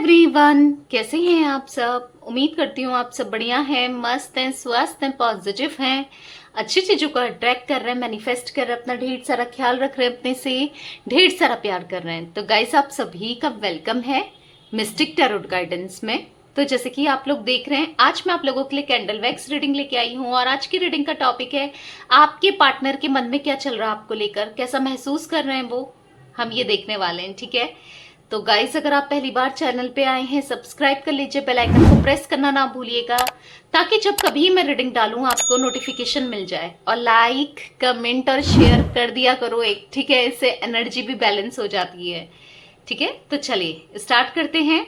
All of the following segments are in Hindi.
एवरीवन, कैसे हैं आप सब। उम्मीद करती हूँ आप सब बढ़िया हैं, मस्त हैं, स्वस्थ हैं, पॉजिटिव हैं, अच्छी चीजों को अट्रैक्ट कर रहे हैं, मैनिफेस्ट कर रहे हैं, अपना ढेर सारा ख्याल रख रहे हैं, अपने से ढेर सारा प्यार कर रहे हैं। तो गाइस, आप सभी का वेलकम है मिस्टिक टैरोट गाइडेंस में। तो जैसे कि आप लोग देख रहे हैं, आज मैं आप लोगों के लिए कैंडल वैक्स रीडिंग लेके आई हूँ और आज की रीडिंग का टॉपिक है आपके पार्टनर के मन में क्या चल रहा है, आपको लेकर कैसा महसूस कर रहे हैं वो, हम ये देखने वाले हैं। ठीक है, तो गाइस, अगर आप पहली बार चैनल पे आए हैं, सब्सक्राइब कर लीजिए, बेल आइकन को प्रेस करना ना भूलिएगा ताकि जब कभी मैं रीडिंग डालूं आपको नोटिफिकेशन मिल जाए। और लाइक, कमेंट और शेयर कर दिया करो एक, ठीक है, इससे एनर्जी भी बैलेंस हो जाती है। ठीक है, तो चलिए स्टार्ट करते हैं,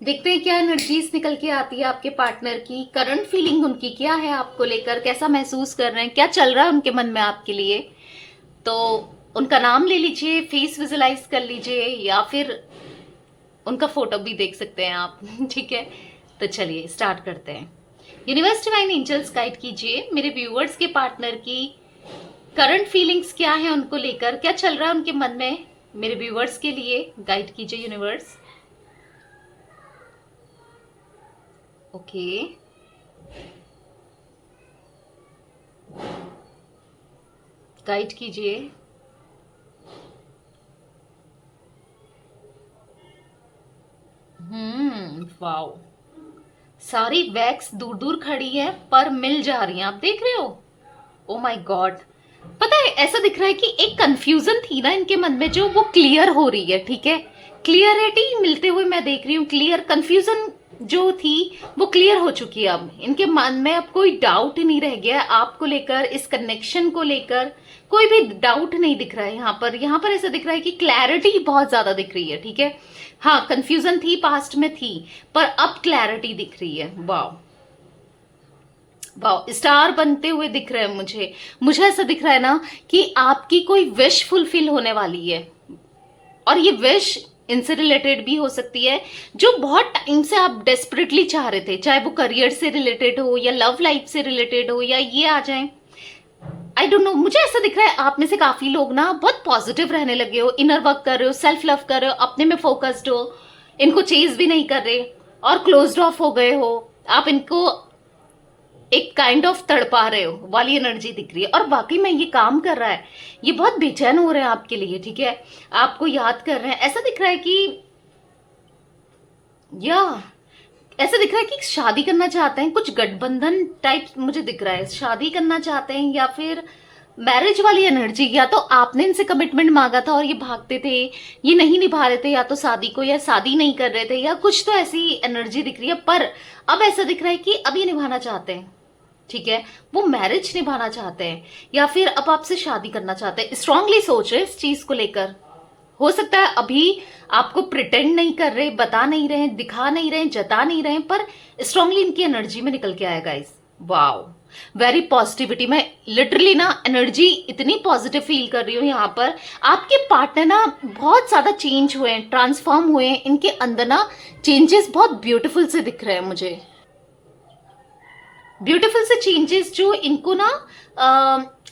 देखते हैं क्या एनर्जीज निकल के आती है आपके पार्टनर की, करंट फीलिंग उनकी क्या है आपको लेकर, कैसा महसूस कर रहे हैं, क्या चल रहा है उनके मन में आपके लिए। तो उनका नाम ले लीजिए, फेस विजुलाइज कर लीजिए या फिर उनका फोटो भी देख सकते हैं आप। ठीक है, तो चलिए स्टार्ट करते हैं। यूनिवर्स डिवाइन एंजल्स गाइड कीजिए मेरे व्यूअर्स के पार्टनर की करंट फीलिंग्स क्या है उनको लेकर, क्या चल रहा है उनके मन में, मेरे व्यूअर्स के लिए गाइड कीजिए यूनिवर्स। ओके, गाइड कीजिए। वाओ, सारी वैक्स दूर दूर खड़ी है पर मिल जा रही है, आप देख रहे हो। ओ माय गॉड, पता है ऐसा दिख रहा है कि एक कंफ्यूजन थी ना इनके मन में, जो वो क्लियर हो रही है। ठीक है, क्लियरिटी मिलते हुए मैं देख रही हूँ, क्लियर कंफ्यूजन जो थी वो क्लियर हो चुकी है। अब इनके मन में अब कोई डाउट ही नहीं रह गया आपको लेकर, इस कनेक्शन को लेकर कोई भी डाउट नहीं दिख रहा है। यहाँ पर ऐसा दिख रहा है कि क्लैरिटी बहुत ज्यादा दिख रही है। ठीक है, हाँ, कंफ्यूजन थी, पास्ट में थी, पर अब क्लैरिटी दिख रही है। वाओ वाओ, स्टार बनते हुए दिख रहे हैं मुझे ऐसा दिख रहा है ना कि आपकी कोई विश फुलफिल होने वाली है। और ये विश इनसे रिलेटेड भी हो सकती है जो बहुत टाइम से आप डेस्परेटली चाह रहे थे, चाहे वो करियर से रिलेटेड हो या लव लाइफ से रिलेटेड हो या ये आ जाए, आई डोंट नो। मुझे ऐसा दिख रहा है आप में से काफी लोग ना बहुत पॉजिटिव रहने लगे हो, इनर वर्क कर रहे हो, सेल्फ लव कर रहे हो, अपने में फोकस्ड हो, इनको चेज भी नहीं कर रहे और क्लोज्ड ऑफ हो गए हो, आप इनको एक काइंड ऑफ तड़पा रहे हो वाली एनर्जी दिख रही है। और वाकई में ये काम कर रहा है, ये बहुत बेचैन हो रहे हैं आपके लिए। ठीक है, आपको याद कर रहे हैं, ऐसा दिख रहा है कि या ऐसा दिख रहा है कि शादी करना चाहते हैं, कुछ गठबंधन टाइप मुझे दिख रहा है, शादी करना चाहते हैं या फिर मैरिज वाली एनर्जी। या तो आपने इनसे कमिटमेंट मांगा था और ये भागते थे, ये नहीं निभा रहे थे या तो शादी को, या शादी नहीं कर रहे थे, या कुछ तो ऐसी एनर्जी दिख रही है। पर अब ऐसा दिख रहा है कि अब ये निभाना चाहते हैं। ठीक है, वो मैरिज निभाना चाहते हैं या फिर अब आपसे शादी करना चाहते हैं, स्ट्रांगली सोच रहे हैं इस चीज को लेकर। हो सकता है अभी आपको प्रिटेंड नहीं कर रहे, बता नहीं रहे, दिखा नहीं रहे, जता नहीं रहे, पर स्ट्रांगली इनकी एनर्जी में निकल के आएगा इस। Wow, very positivity. मैं लिटरली ना एनर्जी इतनी पॉजिटिव फील कर रही हूँ यहाँ पर। आपके पार्टनर ना बहुत ज्यादा चेंज हुए हैं, ट्रांसफॉर्म हुए हैं, इनके अंदर ना चेंजेस बहुत ब्यूटीफुल से दिख रहे हैं मुझे, ब्यूटीफुल से चेंजेस जो इनको ना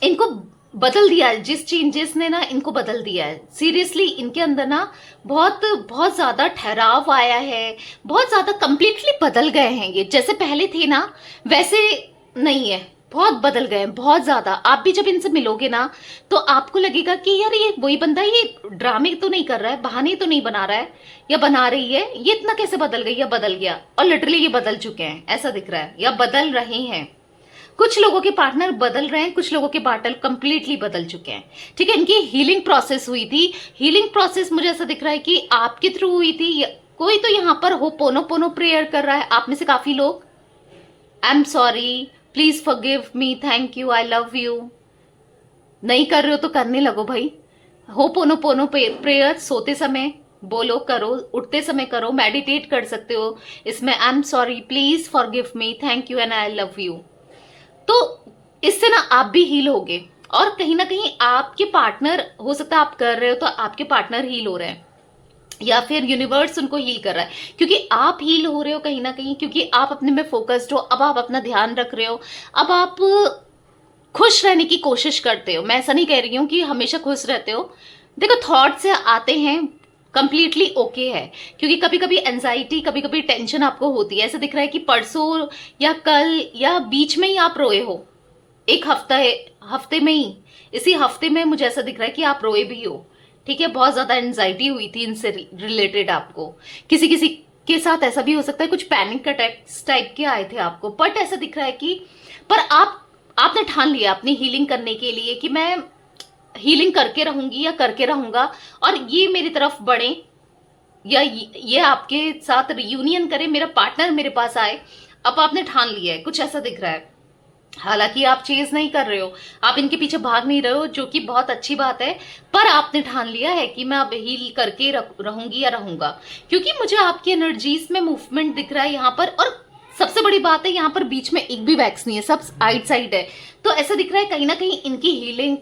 इनको बदल दिया है, जिस चेंजेस ने ना इनको बदल दिया है। सीरियसली इनके अंदर ना बहुत बहुत ज्यादा ठहराव आया है, बहुत ज्यादा कंप्लीटली बदल गए हैं ये, जैसे पहले थे ना वैसे नहीं है, बहुत बदल गए हैं, बहुत ज्यादा। आप भी जब इनसे मिलोगे ना तो आपको लगेगा कि यार ये वही बंदा, ये ड्रामे तो नहीं कर रहा है, बहाने तो नहीं बना रहा है या बना रही है, ये इतना कैसे बदल गई या बदल गया। और लिटरली ये बदल चुके हैं, ऐसा दिख रहा है, या बदल रहे हैं। कुछ लोगों के पार्टनर बदल रहे हैं, कुछ लोगों के पार्टनर कंप्लीटली बदल चुके हैं। ठीक है, इनकी हीलिंग प्रोसेस हुई थी, हीलिंग प्रोसेस मुझे ऐसा दिख रहा है कि आपके थ्रू हुई थी। कोई तो यहाँ पर हो पोनो पोनो प्रेयर कर रहा है, आप में से काफी लोग। I am sorry, please forgive me, thank you, I love you. नहीं कर रहे हो तो करने लगो भाई। हो पोनो पोनो प्रेयर सोते समय बोलो, करो, उठते समय करो, मेडिटेट कर सकते हो इसमें। I am sorry, please forgive me, thank you and I love you. तो इससे ना आप भी हील होगे और कहीं ना कहीं आपके पार्टनर, हो सकता है आप कर रहे हो तो आपके पार्टनर हील हो रहे हैं या फिर यूनिवर्स उनको हील कर रहा है, क्योंकि आप हील हो रहे हो कहीं ना कहीं, क्योंकि आप अपने में फोकस्ड हो, अब आप अपना ध्यान रख रहे हो, अब आप खुश रहने की कोशिश करते हो। मैं ऐसा नहीं कह रही हूं कि हमेशा खुश रहते हो, देखो थॉट से आते हैं, कंप्लीटली ओके है। क्योंकि कभी कभी एंजाइटी, कभी कभी टेंशन आपको होती है। ऐसा दिख रहा है कि परसों या कल या बीच में ही आप रोए हो, एक हफ्ते में ही, इसी हफ्ते में मुझे ऐसा दिख रहा है कि आप रोए भी हो। ठीक है, बहुत ज्यादा एंजाइटी हुई थी इनसे रिलेटेड आपको। किसी किसी के साथ ऐसा भी हो सकता है, कुछ पैनिक अटैक्स टाइप के आए थे आपको। बट ऐसा दिख रहा है कि पर आपने ठान लिया अपनी हीलिंग करने के लिए कि मैं हीलिंग करके रहूंगी या करके रहूंगा, और ये मेरी तरफ बढ़े या ये आपके साथ रियूनियन करे, मेरा पार्टनर मेरे पास आए। अब आपने ठान लिया है, कुछ ऐसा दिख रहा है। हालांकि आप चेज नहीं कर रहे हो, आप इनके पीछे भाग नहीं रहे हो, जो कि बहुत अच्छी बात है। पर आपने ठान लिया है कि मैं अब हील करके रहूंगी या रहूंगा। क्योंकि मुझे आपकी एनर्जीज में मूवमेंट दिख रहा है यहाँ पर। और सबसे बड़ी बात है, यहाँ पर बीच में एक भी वैक्स नहीं है, सब आइट साइड है। तो ऐसा दिख रहा है कहीं ना कहीं इनकी हीलिंग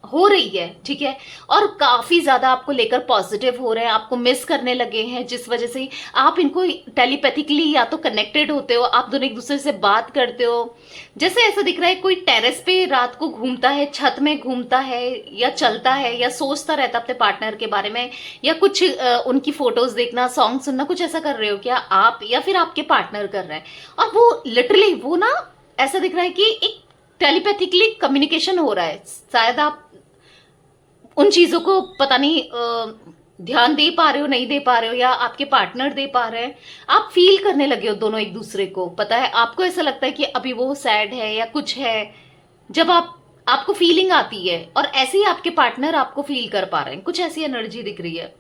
हो रही है। ठीक है, और काफी ज्यादा आपको लेकर पॉजिटिव हो रहे हैं, आपको मिस करने लगे हैं, जिस वजह से आप इनको टेलीपैथिकली या तो कनेक्टेड होते हो, आप दोनों एक दूसरे से बात करते हो। जैसे ऐसा दिख रहा है कोई टेरेस पे रात को घूमता है, छत में घूमता है या चलता है या सोचता रहता अपने पार्टनर के बारे में, या कुछ उनकी फोटोज देखना, सॉन्ग सुनना, कुछ ऐसा कर रहे हो क्या आप या फिर आपके पार्टनर कर रहे हैं। और वो लिटरली वो ना ऐसा दिख रहा है कि एक टेलीपैथिकली कम्युनिकेशन हो रहा है। शायद आप उन चीजों को पता नहीं ध्यान दे पा रहे हो, नहीं दे पा रहे हो, या आपके पार्टनर दे पा रहे हैं। आप फील करने लगे हो दोनों एक दूसरे को। पता है, आपको ऐसा लगता है कि अभी वो सैड है या कुछ है, जब आपको फीलिंग आती है, और ऐसे ही आपके पार्टनर आपको फील कर पा रहे हैं। कुछ ऐसी एनर्जी दिख रही है।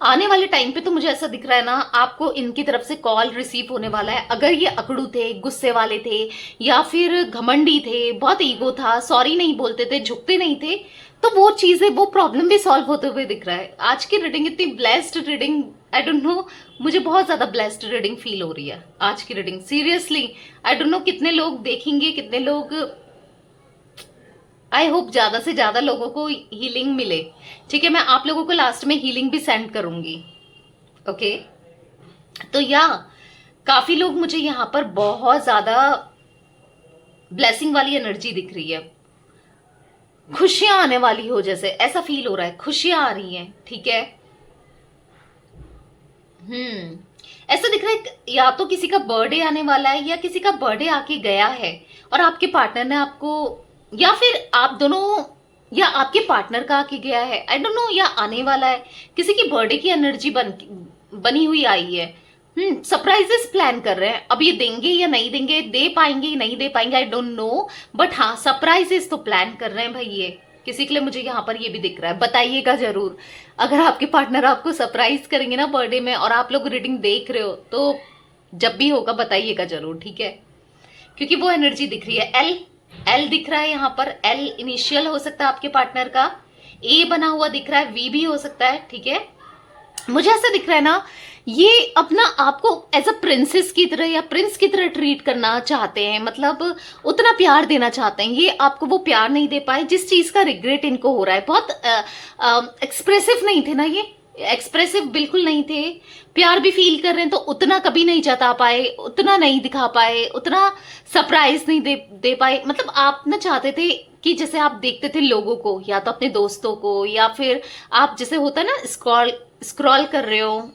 आने वाले टाइम पे तो मुझे ऐसा दिख रहा है ना, आपको इनकी तरफ से कॉल रिसीव होने वाला है। अगर ये अकड़ू थे, गुस्से वाले थे, या फिर घमंडी थे, बहुत ईगो था, सॉरी नहीं बोलते थे, झुकते नहीं थे, तो वो चीजें, वो प्रॉब्लम भी सॉल्व होते हुए दिख रहा है। आज की रीडिंग इतनी blessed reading, I don't know, मुझे बहुत ज्यादा ब्लेस्ड रीडिंग फील हो रही है आज की reading. Seriously I don't know कितने लोग देखेंगे, कितने लोग, आई होप ज्यादा से ज्यादा लोगों को हीलिंग मिले। ठीक है, मैं आप लोगों को लास्ट में हीलिंग भी सेंड करूंगी। ओके, तो या काफी लोग, मुझे यहाँ पर बहुत ज्यादा ब्लेसिंग वाली एनर्जी दिख रही है। खुशियां आने वाली हो, जैसे ऐसा फील हो रहा है, खुशियां आ रही हैं। ठीक है, ऐसा दिख रहा है या तो किसी का बर्थडे आने वाला है, या किसी का बर्थडे आके गया है और आपके पार्टनर ने आपको, या फिर आप दोनों, या आपके पार्टनर का आके गया है, आई डोंट नो, या आने वाला है। किसी की बर्थडे की एनर्जी बनी हुई आई है। सरप्राइजेस प्लान कर रहे हैं। अब ये देंगे या नहीं देंगे, दे पाएंगे या नहीं दे पाएंगे, आई डोंट नो, बट हाँ सरप्राइजेस तो प्लान कर रहे हैं भाई ये किसी के लिए। मुझे यहाँ पर ये भी दिख रहा है, बताइएगा जरूर अगर आपके पार्टनर आपको सरप्राइज करेंगे ना बर्थडे में, और आप लोग रीडिंग देख रहे हो, तो जब भी होगा बताइएगा जरूर। ठीक है, क्योंकि वो एनर्जी दिख रही है। एल दिख रहा है यहाँ पर। एल इनिशियल हो सकता है आपके पार्टनर का, ए बना हुआ दिख रहा है, वी भी हो सकता है। ठीक है, मुझे ऐसा दिख रहा है ना, ये अपना आपको एज अ प्रिंसेस की तरह या प्रिंस की तरह ट्रीट करना चाहते हैं, मतलब उतना प्यार देना चाहते हैं। ये आपको वो प्यार नहीं दे पाए, जिस चीज का रिग्रेट इनको हो रहा है। बहुत एक्सप्रेसिव नहीं थे ना ये, एक्सप्रेसिव बिल्कुल नहीं थे। प्यार भी फील कर रहे हैं तो उतना कभी नहीं जता पाए, उतना नहीं दिखा पाए, उतना सरप्राइज नहीं दे पाए। मतलब आप ना चाहते थे कि जैसे आप देखते थे लोगों को, या तो अपने दोस्तों को, या फिर आप जैसे होता है ना स्क्रॉल कर रहे हो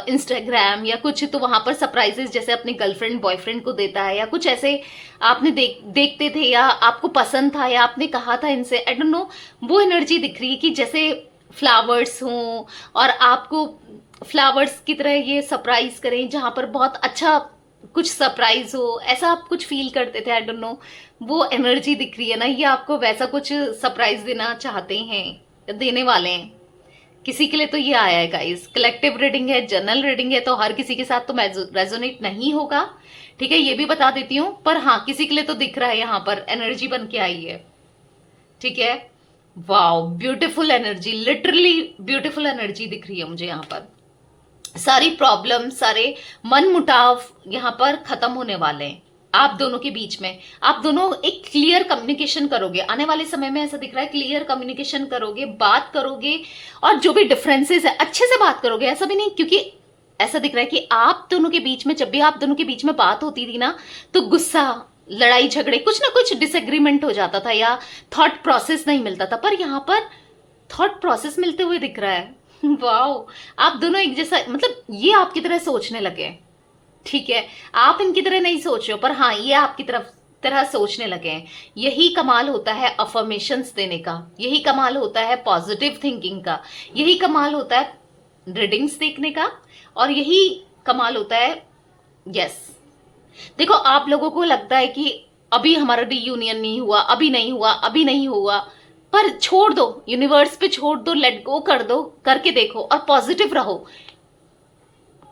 इंस्टाग्राम या कुछ, तो वहां पर सरप्राइजेस जैसे अपने गर्लफ्रेंड बॉयफ्रेंड को देता है, या कुछ ऐसे आपने देखते थे, या आपको पसंद था, या आपने कहा था इनसे, आई डोंट नो, वो एनर्जी दिख रही है कि जैसे फ्लावर्स हों और आपको फ्लावर्स की तरह ये सरप्राइज करें, जहां पर बहुत अच्छा कुछ सरप्राइज हो, ऐसा आप कुछ फील करते थे। आई डोंट नो, वो एनर्जी दिख रही है ना, ये आपको वैसा कुछ सरप्राइज देना चाहते हैं, देने वाले हैं। किसी के लिए तो ये आया है गाइस। कलेक्टिव रीडिंग है, जनरल रीडिंग है, तो हर किसी के साथ तो रेजोनेट नहीं होगा। ठीक है, ये भी बता देती हूँ, पर हाँ किसी के लिए तो दिख रहा है, यहाँ पर एनर्जी बन के आई है। ठीक है, wow, beautiful energy, literally beautiful energy दिख रही है मुझे यहाँ पर। सारी प्रॉब्लम, सारे मन मुटाव यहाँ पर खत्म होने वाले हैं आप दोनों के बीच में। आप दोनों एक क्लियर कम्युनिकेशन करोगे आने वाले समय में, ऐसा दिख रहा है। क्लियर कम्युनिकेशन करोगे, बात करोगे, और जो भी डिफरेंसेस है अच्छे से बात करोगे। ऐसा भी नहीं, क्योंकि ऐसा दिख रहा है कि आप दोनों के बीच में, जब भी आप दोनों के बीच में बात होती थी ना, तो गुस्सा, लड़ाई झगड़े, कुछ ना कुछ डिसएग्रीमेंट हो जाता था, या थॉट प्रोसेस नहीं मिलता था। पर यहाँ पर थॉट प्रोसेस मिलते हुए दिख रहा है। वाओ, आप दोनों एक जैसा, मतलब ये आपकी तरह सोचने लगे हैं, ठीक है। आप इनकी तरह नहीं सोच रहे हो, पर हाँ ये आपकी तरह सोचने लगे हैं। यही कमाल होता है अफर्मेशंस देने का, यही कमाल होता है पॉजिटिव थिंकिंग का, यही कमाल होता है रीडिंग्स देखने का, और यही कमाल होता है। यस, देखो आप लोगों को लगता है कि अभी हमारा रीयूनियन नहीं हुआ, अभी नहीं हुआ, अभी नहीं हुआ, पर छोड़ दो, यूनिवर्स पे छोड़ दो, लेट गो कर दो, करके देखो और पॉजिटिव रहो।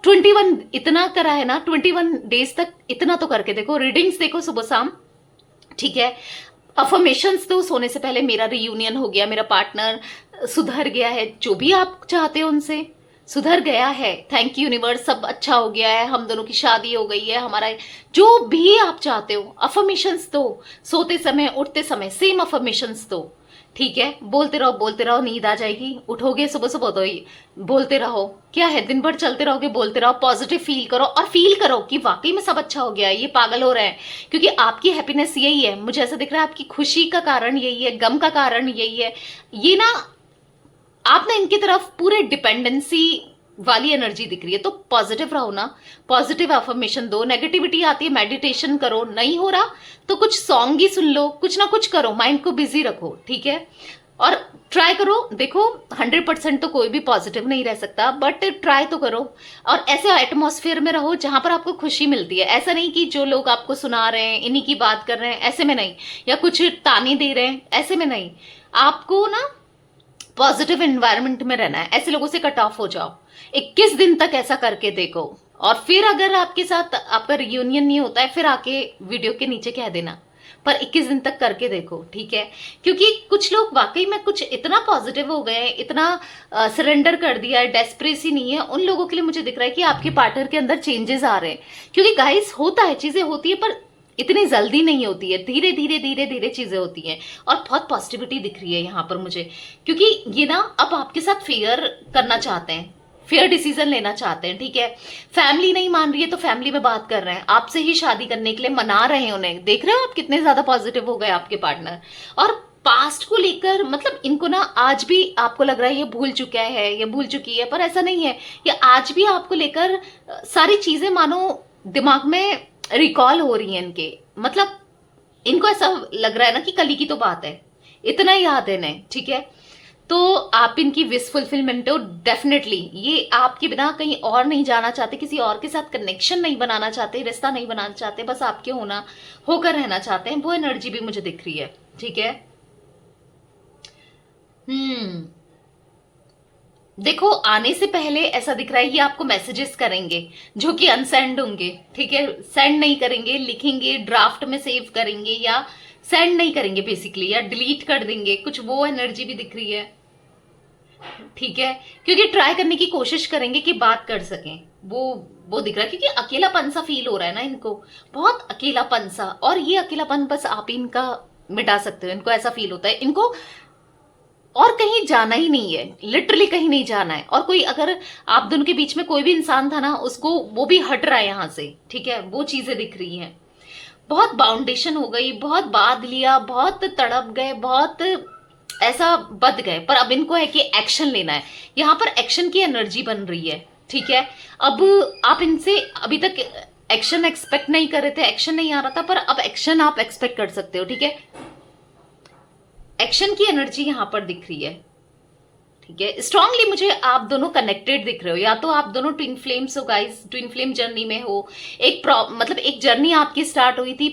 21 इतना करा है ना, 21 डेज तक इतना तो करके देखो, रीडिंग्स देखो सुबह शाम, ठीक है। अफर्मेशंस तो सोने से पहले मेरा रियूनियन हो गया, मेरा पार्टनर सुधर गया है, जो भी आप चाहते हो उनसे सुधर गया है, थैंक यू यूनिवर्स, सब अच्छा हो गया है, हम दोनों की शादी हो गई है, हमारा जो भी आप चाहते हो अफर्मेशंस दो, सोते समय उठते समय सेम अफर्मेशंस दो, ठीक है। बोलते रहो, नींद आ जाएगी, उठोगे सुबह सुबह तो ही बोलते रहो, क्या है दिन भर चलते रहोगे, बोलते रहो, पॉजिटिव फील करो, और फील करो कि वाकई में सब अच्छा हो गया है, ये पागल हो रहे हैं, क्योंकि आपकी हैप्पीनेस यही है, मुझे ऐसा दिख रहा है आपकी खुशी का कारण यही है, गम का कारण यही है। ये ना आप ना इनकी तरफ पूरे डिपेंडेंसी वाली एनर्जी दिख रही है, तो पॉजिटिव रहो ना, पॉजिटिव अफर्मेशन दो। नेगेटिविटी आती है, मेडिटेशन करो, नहीं हो रहा तो कुछ सॉन्ग ही सुन लो, कुछ ना कुछ करो, माइंड को बिजी रखो, ठीक है। और ट्राई करो, देखो 100% तो कोई भी पॉजिटिव नहीं रह सकता, बट ट्राई तो करो, और ऐसे एटमॉस्फेयर में रहो जहां पर आपको खुशी मिलती है। ऐसा नहीं कि जो लोग आपको सुना रहे हैं, इन्हीं की बात कर रहे हैं, ऐसे में नहीं, या कुछ ताने दे रहे हैं, ऐसे में नहीं। आपको ना पॉजिटिव एनवायरनमेंट में रहना है, ऐसे लोगों से कट ऑफ हो जाओ। 21 दिन तक ऐसा करके देखो, और फिर अगर आपके साथ आपका रियूनियन नहीं होता है, फिर आके वीडियो के नीचे कह देना, पर 21 दिन तक करके देखो, ठीक है। क्योंकि कुछ लोग वाकई में कुछ इतना पॉजिटिव हो गए हैं, इतना सरेंडर कर दिया है, डेस्परेसी नहीं है, उन लोगों के लिए मुझे दिख रहा है कि आपके पार्टनर के अंदर चेंजेस आ रहे हैं। क्योंकि गाइस होता है, चीजें होती है, पर इतनी जल्दी नहीं होती है, धीरे धीरे धीरे धीरे चीजें होती हैं, और बहुत पॉजिटिविटी दिख रही है यहाँ पर मुझे। क्योंकि ये ना अब आपके साथ फेयर करना चाहते हैं, फेयर डिसीजन लेना चाहते हैं, ठीक है। फैमिली नहीं मान रही है तो फैमिली में बात कर रहे हैं, आपसे ही शादी करने के लिए मना रहे हैं उन्हें। देख रहे हो आप कितने ज्यादा पॉजिटिव हो गए आपके पार्टनर। और पास्ट को लेकर, मतलब इनको ना आज भी आपको लग रहा है ये भूल चुका है, ये भूल चुकी है, पर ऐसा नहीं है। ये आज भी आपको लेकर सारी चीजें मानो दिमाग में रिकॉल हो रही है इनके, मतलब इनको ऐसा लग रहा है ना कि कल की तो बात है, इतना याद है इन्हें, ठीक है। तो आप इनकी विश फुलफिलमेंट हो डेफिनेटली। ये आपके बिना कहीं और नहीं जाना चाहते, किसी और के साथ कनेक्शन नहीं बनाना चाहते, रिश्ता नहीं बनाना चाहते, बस आपके होकर रहना चाहते हैं। वो एनर्जी भी मुझे दिख रही है, ठीक है। देखो आने से पहले ऐसा दिख रहा है ये आपको मैसेजेस करेंगे जो कि अनसेंड होंगे, ठीक है। सेंड नहीं करेंगे, लिखेंगे, ड्राफ्ट में सेव करेंगे, या सेंड नहीं करेंगे बेसिकली, या डिलीट कर देंगे, कुछ वो एनर्जी भी दिख रही है, ठीक है। क्योंकि ट्राई करने की कोशिश करेंगे कि बात कर सकें, वो दिख रहा है। क्योंकि अकेलापन सा फील हो रहा है ना इनको, बहुत अकेलापन सा, और ये अकेलापन बस आप ही इनका मिटा सकते हो। इनको ऐसा फील होता है, इनको और कहीं जाना ही नहीं है, लिटरली कहीं नहीं जाना है। और कोई अगर आप दोनों के बीच में कोई भी इंसान था ना, उसको वो भी हट रहा है यहां से, ठीक है। वो चीजें दिख रही हैं, बहुत बाउंडेशन हो गई, बहुत बांध लिया, बहुत तड़प गए, बहुत ऐसा बद गए, पर अब इनको है कि एक्शन लेना है। यहां पर एक्शन की एनर्जी बन रही है, ठीक है। अब आप इनसे अभी तक एक्शन एक्सपेक्ट नहीं कर रहे थे, एक्शन नहीं आ रहा था, पर अब एक्शन आप एक्सपेक्ट कर सकते हो, ठीक है। एक्शन की एनर्जी यहां पर दिख रही है, ठीक है। स्ट्रांगली मुझे आप दोनों कनेक्टेड दिख रहे हो, या तो आप दोनों ट्विन फ्लेम्स हो गाइस, ट्विन फ्लेम जर्नी में हो। मतलब एक जर्नी आपकी स्टार्ट हुई थी।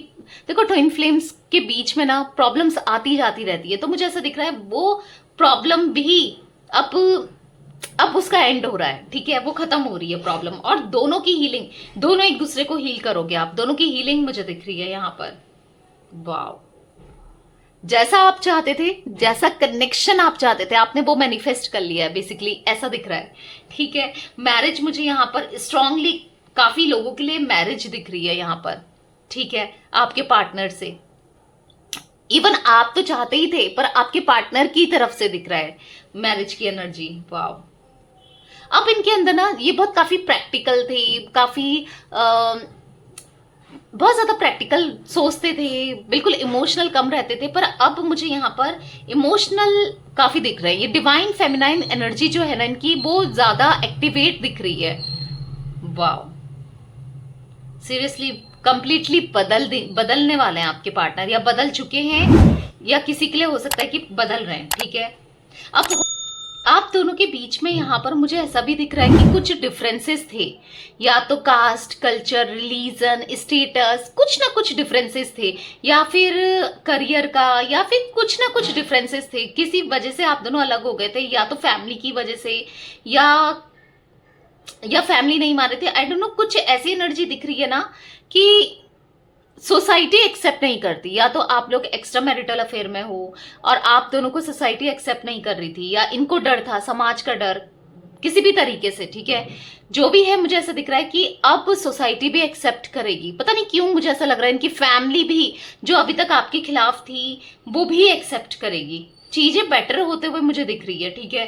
देखो ट्विन फ्लेम्स के बीच में ना प्रॉब्लम्स आती जाती रहती है, तो मुझे ऐसा दिख रहा है वो प्रॉब्लम भी अब उसका एंड हो रहा है, ठीक है। वो खत्म हो रही है प्रॉब्लम, और दोनों की हीलिंग, दोनों एक दूसरे को हील करोगे आप, दोनों की हीलिंग मुझे दिख रही है यहाँ पर। वाओ, जैसा आप चाहते थे, जैसा कनेक्शन आप चाहते थे, आपने वो मैनिफेस्ट कर लिया है बेसिकली, ऐसा दिख रहा है, ठीक है। मैरिज मुझे यहाँ पर स्ट्रांगली काफी लोगों के लिए मैरिज दिख रही है यहाँ पर, ठीक है। आपके पार्टनर से, इवन आप तो चाहते ही थे, पर आपके पार्टनर की तरफ से दिख रहा है मैरिज की एनर्जी। वाओ, अब इनके अंदर ना ये बहुत काफी प्रैक्टिकल थे, काफी बहुत ज़्यादा प्रैक्टिकल सोचते थे, बिल्कुल इमोशनल कम रहते थे, पर अब मुझे यहाँ पर इमोशनल काफ़ी दिख रहे हैं। ये डिवाइन फेमिनाइन एनर्जी जो है ना इनकी, वो ज़्यादा एक्टिवेट दिख रही है। वाह, सीरियसली कंप्लीटली बदलने वाले हैं आपके पार्टनर, या बदल चुके हैं, या किसी के लिए हो सकता है कि बदल रहे हैं। ठीक है, अब आप दोनों के बीच में यहाँ पर मुझे ऐसा भी दिख रहा है कि कुछ डिफरेंसेस थे, या तो कास्ट, कल्चर, रिलीजन, स्टेटस, कुछ ना कुछ डिफरेंसेस थे, या फिर करियर का, या फिर कुछ ना कुछ डिफरेंसेस थे। किसी वजह से आप दोनों अलग हो गए थे, या तो फैमिली की वजह से, या फैमिली नहीं मान रहे थे। आई डोंट नो, कुछ ऐसी एनर्जी दिख रही है ना कि सोसाइटी एक्सेप्ट नहीं करती, या तो आप लोग एक्स्ट्रा मैरिटल अफेयर में हो और आप दोनों को सोसाइटी एक्सेप्ट नहीं कर रही थी, या इनको डर था, समाज का डर किसी भी तरीके से। ठीक है, जो भी है, मुझे ऐसा दिख रहा है कि अब सोसाइटी भी एक्सेप्ट करेगी। पता नहीं क्यों मुझे ऐसा लग रहा है, इनकी फैमिली भी जो अभी तक आपके खिलाफ थी वो भी एक्सेप्ट करेगी। चीजें बेटर होते हुए मुझे दिख रही है। ठीक है,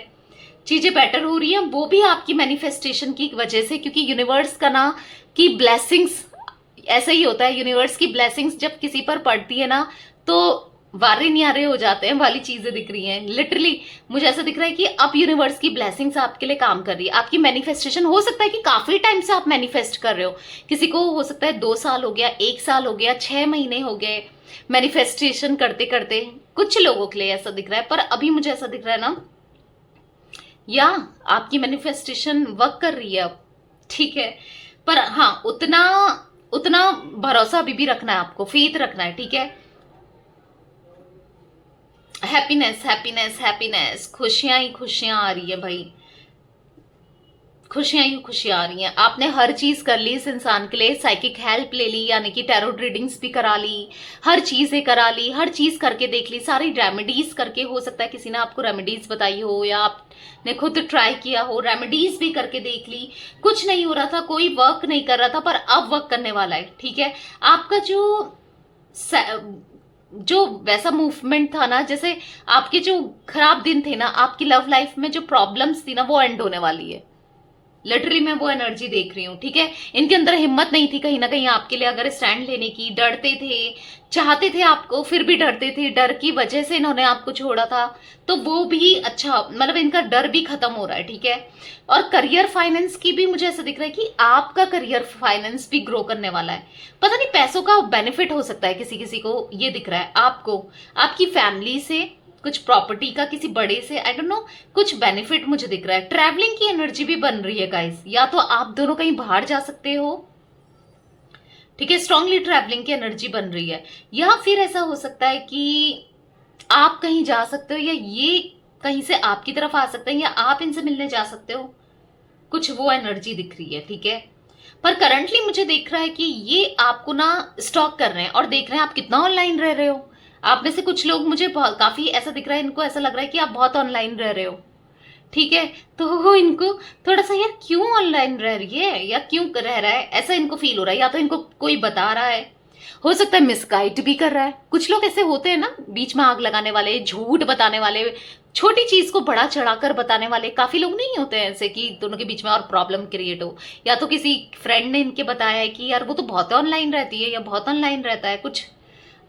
चीजें बेटर हो रही है, वो भी आपकी मैनिफेस्टेशन की वजह से, क्योंकि यूनिवर्स का ना की ब्लेसिंग्स ऐसा ही होता है। यूनिवर्स की ब्लेसिंग्स जब किसी पर पड़ती है ना, तो वारे न्यारे हो जाते हैं वाली चीजें दिख रही हैं। लिटरली मुझे ऐसा दिख रहा है कि अब यूनिवर्स की ब्लेसिंग्स आपके लिए काम कर रही है। आपकी मैनिफेस्टेशन हो सकता है कि काफी टाइम से आप मैनिफेस्ट कर रहे हो, किसी को हो सकता है 2 साल हो गया, 1 साल हो गया, 6 महीने हो गए मैनिफेस्टेशन करते करते। कुछ लोगों के लिए ऐसा दिख रहा है, पर अभी मुझे ऐसा दिख रहा है ना, या आपकी मैनिफेस्टेशन वर्क कर रही है अब। ठीक है, पर हाँ, उतना उतना भरोसा अभी भी रखना है आपको, फेथ रखना है। ठीक है, हैप्पीनेस हैप्पीनेस हैप्पीनेस, खुशियां ही खुशियां आ रही है भाई, खुशियां ही खुशियां आ रही हैं। आपने हर चीज कर ली इस इंसान के लिए, साइकिक हेल्प ले ली, यानी कि टैरो रीडिंग्स भी करा ली, हर चीजें करा ली, हर चीज करके देख ली, सारी रेमेडीज करके, हो सकता है किसी ने आपको रेमेडीज बताई हो, या आपने खुद ट्राई किया हो, रेमेडीज भी करके देख ली, कुछ नहीं हो रहा था, कोई वर्क नहीं कर रहा था, पर अब वर्क करने वाला है। ठीक है, आपका जो वैसा मूवमेंट था ना, जैसे आपके जो खराब दिन थे ना, आपकी लव लाइफ में जो प्रॉब्लम्स थी ना, वो एंड होने वाली है। लिटरली मैं वो एनर्जी देख रही हूँ। ठीक है, इनके अंदर हिम्मत नहीं थी कहीं ना कहीं आपके लिए अगर स्टैंड लेने की, डरते थे, चाहते थे आपको, फिर भी डरते थे, डर की वजह से इन्होंने आपको छोड़ा था, तो वो भी अच्छा, मतलब इनका डर भी खत्म हो रहा है। ठीक है, और करियर फाइनेंस की भी मुझे ऐसा दिख रहा है कि आपका करियर फाइनेंस भी ग्रो करने वाला है। पता नहीं, पैसों का बेनिफिट हो सकता है किसी किसी को, ये दिख रहा है आपको, आपकी फैमिली से, कुछ प्रॉपर्टी का किसी बड़े से, आई डोंट नो, कुछ बेनिफिट मुझे दिख रहा है। ट्रैवलिंग की एनर्जी भी बन रही है गाइस, या तो आप दोनों कहीं बाहर जा सकते हो। ठीक है, स्ट्रांगली ट्रैवलिंग की एनर्जी बन रही है, या फिर ऐसा हो सकता है कि आप कहीं जा सकते हो, या ये कहीं से आपकी तरफ आ सकते हैं, या आप इनसे मिलने जा सकते हो, कुछ वो एनर्जी दिख रही है। ठीक है, पर करंटली मुझे देख रहा है कि ये आपको ना स्टॉक कर रहे हैं और देख रहे हैं आप कितना ऑनलाइन रह रहे हो। आप में से कुछ लोग मुझे काफी ऐसा दिख रहा है, इनको ऐसा लग रहा है कि आप बहुत ऑनलाइन रह रहे हो। ठीक है, तो इनको थोड़ा सा, यार क्यों ऑनलाइन रह रही है, या क्यों रह रहा है, ऐसा इनको फील हो रहा है, या तो इनको कोई बता रहा है, हो सकता है मिसगाइड भी कर रहा है। कुछ लोग ऐसे होते हैं ना, बीच में आग लगाने वाले, झूठ बताने वाले, छोटी चीज को बड़ा चढ़ाकर बताने वाले, काफी लोग नहीं होते हैं ऐसे कि दोनों के बीच में और प्रॉब्लम क्रिएट हो। या तो किसी फ्रेंड ने इनके बताया है कि यार वो तो बहुत ऑनलाइन रहती है, या बहुत ऑनलाइन रहता है, कुछ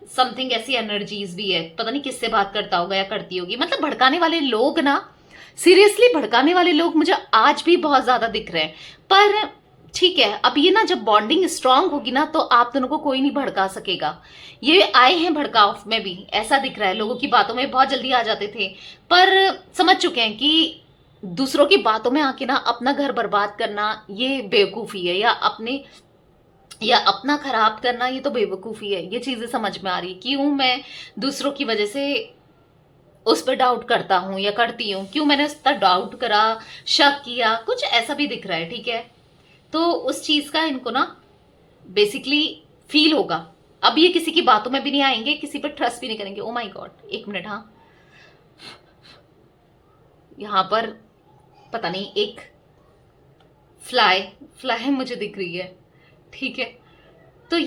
समथिंग ऐसी एनर्जीज भी है। पता नहीं किससे बात करता होगा या करती होगी। मतलब भड़काने वाले लोग ना, सीरियसली भड़काने वाले लोग मुझे आज भी बहुत ज्यादा दिख रहे हैं। पर ठीक है, अब ये ना जब बॉन्डिंग स्ट्रांग होगी ना, तो आप दोनों को कोई नहीं भड़का सकेगा। ये आए हैं भड़काव में भी, ऐसा दिख रहा है, लोगों की बातों में बहुत जल्दी आ जाते थे, पर समझ चुके हैं कि दूसरों की बातों में आके ना अपना घर बर्बाद करना ये बेवकूफी है, या अपना खराब करना ये तो बेवकूफी है। ये चीजें समझ में आ रही है, क्यों मैं दूसरों की वजह से उस पर डाउट करता हूं या करती हूं, क्यों मैंने उस पर डाउट करा, शक किया, कुछ ऐसा भी दिख रहा है। ठीक है, तो उस चीज का इनको ना बेसिकली फील होगा। अब ये किसी की बातों में भी नहीं आएंगे, किसी पर ट्रस्ट भी नहीं करेंगे। ओ माय गॉड, 1 मिनट, हाँ, यहां पर पता नहीं एक फ्लाई मुझे दिख रही है। ठीक है, तो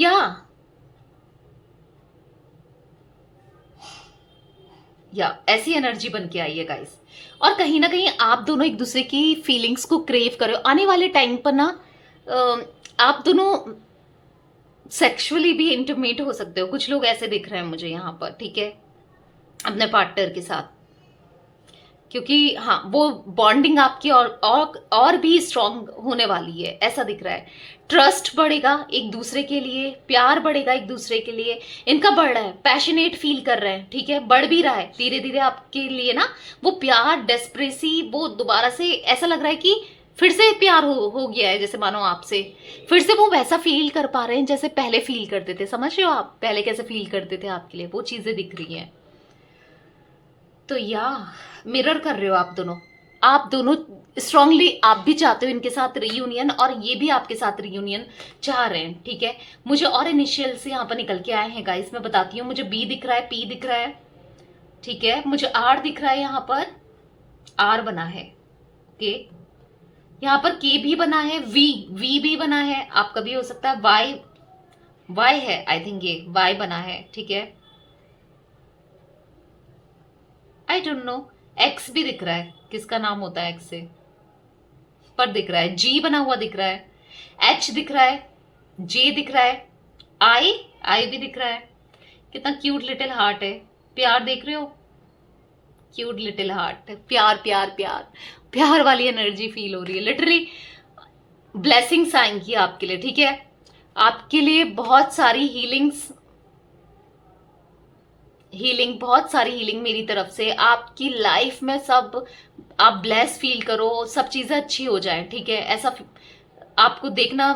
या ऐसी एनर्जी बन के आई है गाइस, और कहीं ना कहीं आप दोनों एक दूसरे की फीलिंग्स को क्रेव करो। आने वाले टाइम पर ना आप दोनों सेक्सुअली भी इंटीमेट हो सकते हो, कुछ लोग ऐसे दिख रहे हैं मुझे यहाँ पर, ठीक है, अपने पार्टनर के साथ, क्योंकि हाँ वो बॉन्डिंग आपकी और भी स्ट्रांग होने वाली है, ऐसा दिख रहा है। ट्रस्ट बढ़ेगा एक दूसरे के लिए, प्यार बढ़ेगा एक दूसरे के लिए, इनका बढ़ रहा है, पैशनेट फील कर रहे हैं, ठीक है, बढ़ भी रहा है धीरे धीरे आपके लिए ना, वो प्यार डेस्परेसी, वो दोबारा से ऐसा लग रहा है कि फिर से प्यार हो गया है, जैसे मानो आपसे फिर से वो वैसा फील कर पा रहे हैं जैसे पहले फील करते थे। समझ रहे हो आप पहले कैसे फील करते थे आपके लिए, वो चीजें दिख रही हैं। तो या मिरर कर रहे हो आप दोनों स्ट्रांगली, आप भी चाहते हो इनके साथ रियूनियन और ये भी आपके साथ रियूनियन चाह रहे हैं, ठीक है। मुझे और इनिशियल से यहाँ पर निकल के आए हैं गाइस, मैं बताती हूँ। मुझे बी दिख रहा है, पी दिख रहा है, ठीक है, मुझे आर दिख रहा है, यहाँ पर आर बना है, ओके, यहाँ पर के भी बना है, वी भी बना है, आपका भी हो सकता है, वाई है, आई थिंक ये वाई बना है, ठीक है, आई डोंट नो, एक्स भी दिख रहा है, किसका नाम होता है एक्स से, पर दिख रहा है, जी बना हुआ दिख रहा है, एच दिख रहा है, जे दिख रहा है, आई भी दिख रहा है। कितना क्यूट लिटिल हार्ट है, प्यार देख रहे हो, क्यूट लिटिल हार्ट, प्यार प्यार प्यार प्यार वाली एनर्जी फील हो रही है, लिटरली ब्लेसिंग्स आएंगी आपके लिए, ठीक है। आपके लिए बहुत सारी बहुत सारी हीलिंग मेरी तरफ से, आपकी लाइफ में सब आप ब्लेस फील करो, सब चीजें अच्छी हो जाएं, ठीक है। ऐसा आपको देखना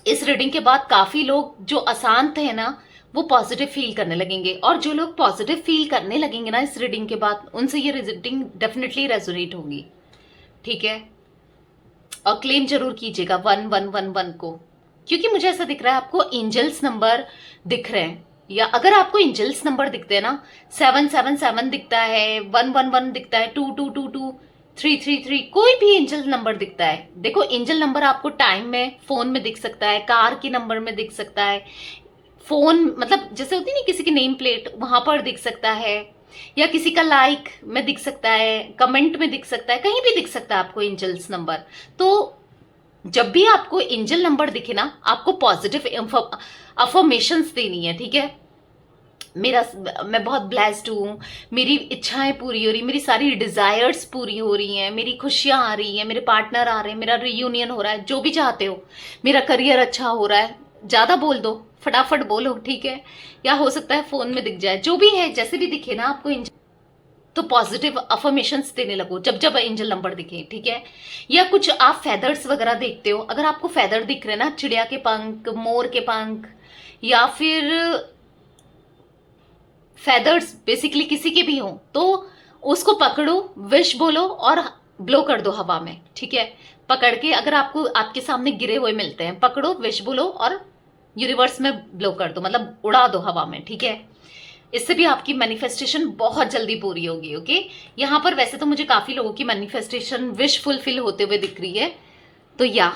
इस रीडिंग के बाद काफी लोग जो अशांत है ना वो पॉजिटिव फील करने लगेंगे, और जो लोग पॉजिटिव फील करने लगेंगे ना इस रीडिंग के बाद, उनसे ये रीडिंग डेफिनेटली रेजोनेट होगी, ठीक है। और क्लेम जरूर कीजिएगा 1111 को, क्योंकि मुझे ऐसा दिख रहा है आपको एंजल्स नंबर दिख रहे हैं, या अगर आपको एंजल्स नंबर दिखते हैं ना, 777 दिखता है, 111 दिखता है, 2222, 333, कोई भी एंजल नंबर दिखता है। देखो एंजल नंबर आपको टाइम में, फोन में दिख सकता है, कार की नंबर में दिख सकता है, फोन मतलब जैसे होती नहीं किसी की नेम प्लेट वहां पर दिख सकता है, या किसी का लाइक में दिख सकता है, कमेंट में दिख सकता है, कहीं भी दिख सकता है आपको एंजल्स नंबर। तो जब भी आपको एंजल नंबर दिखे ना, आपको पॉजिटिव अफर्मेशंस देनी है, ठीक है। मैं बहुत ब्लेस्ड हूँ, मेरी इच्छाएं पूरी हो रही, मेरी सारी डिजायर्स पूरी हो रही हैं, मेरी खुशियां आ रही हैं, मेरे पार्टनर आ रहे हैं, मेरा रियूनियन हो रहा है, जो भी चाहते हो, मेरा करियर अच्छा हो रहा है, ज्यादा बोल दो, फटाफट बोलो, ठीक है। या हो सकता है फोन में दिख जाए, जो भी है, जैसे भी दिखे ना आपको एंजल, तो पॉजिटिव अफर्मेशंस देने लगो जब जब एंजल नंबर दिखे, ठीक है। या कुछ आप फेदर्स वगैरह देखते हो, अगर आपको फेदर दिख रहे ना, चिड़िया के पंख, मोर के पंख, या फिर फेदर्स बेसिकली किसी के भी हो, तो उसको पकड़ो, विश बोलो और ब्लो कर दो हवा में, ठीक है। पकड़ के अगर आपको आपके सामने गिरे हुए मिलते हैं, पकड़ो, विश बोलो और यूनिवर्स में ब्लो कर दो, मतलब उड़ा दो हवा में, ठीक है। इससे भी आपकी मैनिफेस्टेशन बहुत जल्दी पूरी होगी, ओके। यहाँ पर वैसे तो मुझे काफी लोगों की मैनिफेस्टेशन विश फुलफिल होते हुए दिख रही है, तो या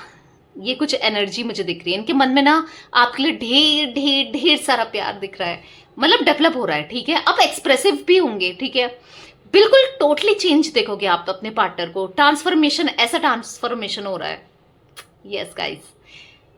ये कुछ एनर्जी मुझे दिख रही है, इनके मन में ना आपके लिए ढेर ढेर ढेर सारा प्यार दिख रहा है, मतलब डेवलप हो रहा है, ठीक है। अब एक्सप्रेसिव भी होंगे, ठीक है, बिल्कुल टोटली चेंज देखोगे आप अपने पार्टनर को, ट्रांसफॉर्मेशन, ऐसा ट्रांसफॉर्मेशन हो रहा है, यस गाइस।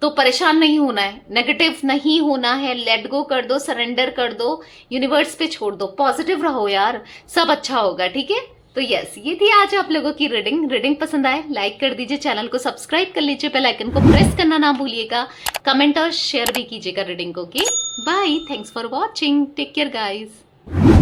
तो परेशान नहीं होना है, नेगेटिव नहीं होना है, लेट गो कर दो, सरेंडर कर दो, यूनिवर्स पे छोड़ दो, पॉजिटिव रहो यार, सब अच्छा होगा, ठीक है। तो यस, ये थी आज आप लोगों की रीडिंग पसंद आए लाइक कर दीजिए, चैनल को सब्सक्राइब कर लीजिए, बेल आइकन को प्रेस करना ना भूलिएगा, कमेंट और शेयर भी कीजिएगा रीडिंग को, okay. Bye, thanks for watching, take care guys.